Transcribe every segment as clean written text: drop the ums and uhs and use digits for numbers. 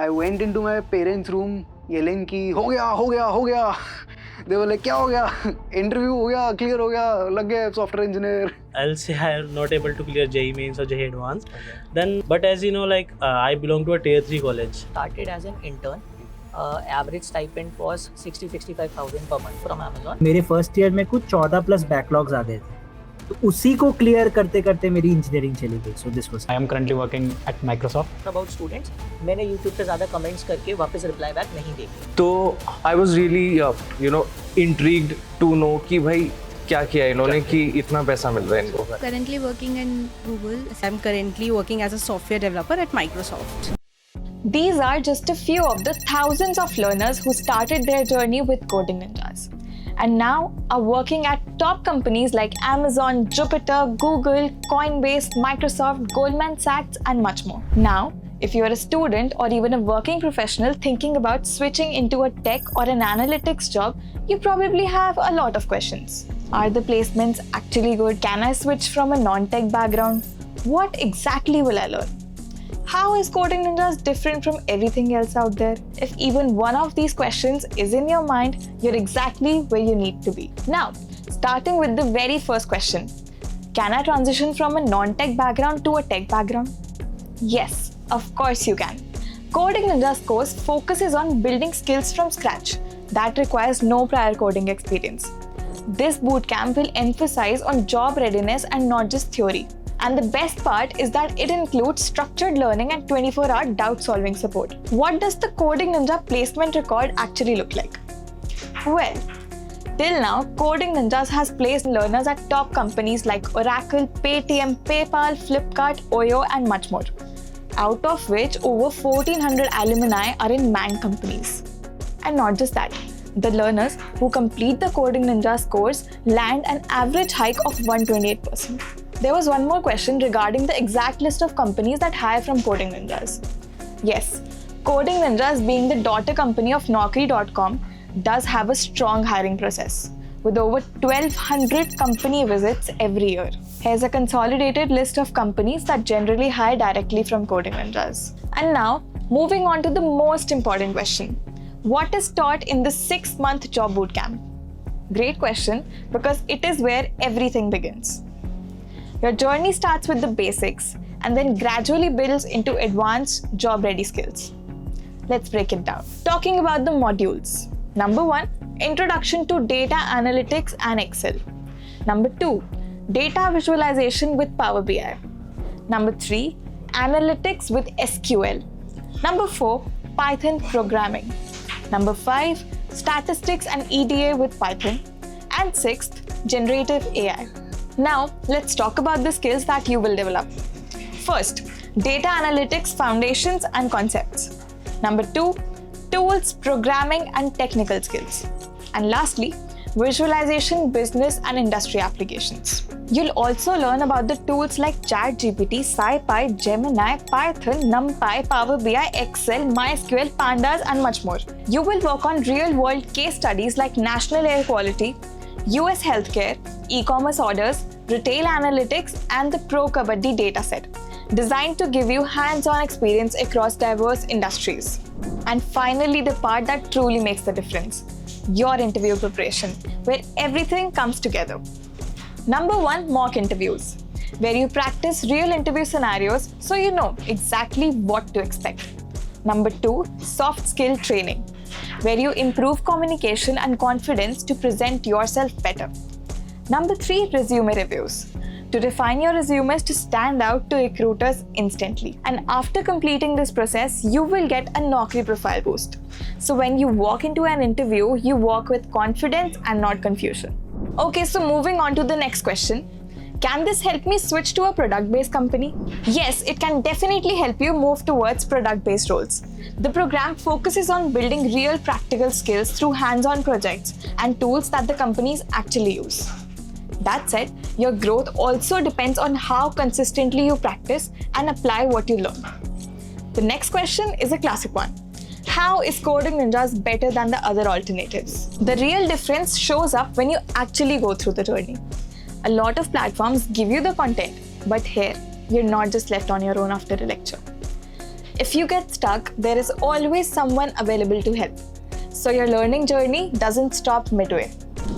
I went into my parents' room yelling कि हो गया. They were like, क्या हो गया? Interview हो गया, clear हो गया, लग गए software engineer. I'll say I am not able to clear JEE Mains or JEE Advanced. Then, but as you know, like I belong to a tier 3 college. Started as an intern. Average stipend was 60-65,000 per month from Amazon. मेरे first year में कुछ 14+ backlogs आ गए थे, तो उसी को clear करते करते मेरी इंजीनियरिंग चली गई. So this was. I am currently working at Microsoft. About students, मैंने YouTube पे ज़्यादा कमेंट्स करके वापस रिप्लाई बैक नहीं देखी. तो I was really intrigued to know कि भाई क्या किया इन्होंने कि इतना पैसा मिल रहा है इनको. Currently working in Google. I'm currently working as a software developer at Microsoft. These are just a few of the thousands of learners who started their journey with Coding Ninjas and now are working at top companies like Amazon, Jupyter, Google, Coinbase, Microsoft, Goldman Sachs, and much more. Now, if you are a student or even a working professional thinking about switching into a tech or an analytics job, you probably have a lot of questions. Are the placements actually good? Can I switch from a non-tech background? What exactly will I learn? How is Coding Ninjas different from everything else out there? If even one of these questions is in your mind, you're exactly where you need to be. Now, starting with the very first question. Can I transition from a non-tech background to a tech background? Yes, of course you can. Coding Ninjas course focuses on building skills from scratch that requires no prior coding experience. This bootcamp will emphasize on job readiness and not just theory. And the best part is that it includes structured learning and 24-hour doubt-solving support. What does the Coding Ninja placement record actually look like? Well, till now, Coding Ninjas has placed learners at top companies like Oracle, Paytm, PayPal, Flipkart, Oyo, and much more. Out of which, over 1,400 alumni are in MAN companies. And not just that, the learners who complete the Coding Ninjas course land an average hike of 128%. There was one more question regarding the exact list of companies that hire from Coding Ninjas. Yes, Coding Ninjas, being the daughter company of Naukri.com, does have a strong hiring process, with over 1,200 company visits every year. Here's a consolidated list of companies that generally hire directly from Coding Ninjas. And now, moving on to the most important question. What is taught in the 6-month Job Bootcamp? Great question, because it is where everything begins. Your journey starts with the basics and then gradually builds into advanced job-ready skills. Let's break it down. Talking about the modules. Number 1, Introduction to Data Analytics and Excel. Number 2, Data Visualization with Power BI. Number 3, Analytics with SQL. Number 4, Python Programming. Number 5, Statistics and EDA with Python. And 6th, Generative AI. Now, let's talk about the skills that you will develop. First, Data Analytics Foundations and Concepts. Number 2, Tools, Programming and Technical Skills. And lastly, Visualization, Business and Industry Applications. You'll also learn about the tools like ChatGPT, SciPy, Gemini, Python, NumPy, Power BI, Excel, MySQL, Pandas and much more. You will work on real-world case studies like national air quality, US healthcare, e-commerce orders, retail analytics, and the Pro Kabaddi dataset, designed to give you hands-on experience across diverse industries. And finally, the part that truly makes the difference, your interview preparation, where everything comes together. Number 1, mock interviews, where you practice real interview scenarios so you know exactly what to expect. Number 2, soft skill training, where you improve communication and confidence to present yourself better. Number 3, resume reviews, to refine your resumes to stand out to recruiters instantly. And after completing this process, you will get a Naukri profile boost. So when you walk into an interview, you walk with confidence and not confusion. Okay, so moving on to the next question. Can this help me switch to a product-based company? Yes, it can definitely help you move towards product-based roles. The program focuses on building real practical skills through hands-on projects and tools that the companies actually use. That said, your growth also depends on how consistently you practice and apply what you learn. The next question is a classic one. How is Coding Ninjas better than the other alternatives? The real difference shows up when you actually go through the journey. A lot of platforms give you the content, but here, you're not just left on your own after a lecture. If you get stuck, there is always someone available to help. So your learning journey doesn't stop midway.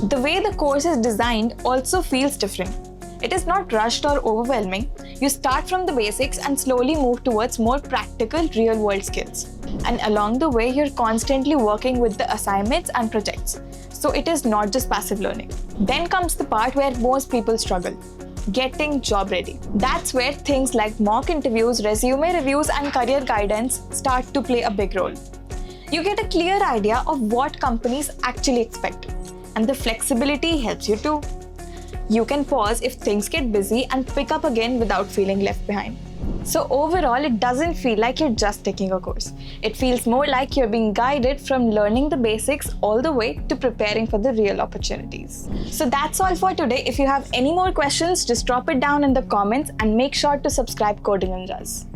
The way the course is designed also feels different. It is not rushed or overwhelming. You start from the basics and slowly move towards more practical real-world skills. And along the way, you're constantly working with the assignments and projects. So it is not just passive learning. Then comes the part where most people struggle. Getting job ready. That's where things like mock interviews, resume reviews, and career guidance start to play a big role. You get a clear idea of what companies actually expect, and the flexibility helps you too. You can pause if things get busy and pick up again without feeling left behind. So overall, it doesn't feel like you're just taking a course. It feels more like you're being guided from learning the basics all the way to preparing for the real opportunities. So that's all for today. If you have any more questions, just drop it down in the comments and make sure to subscribe Coding Ninjas.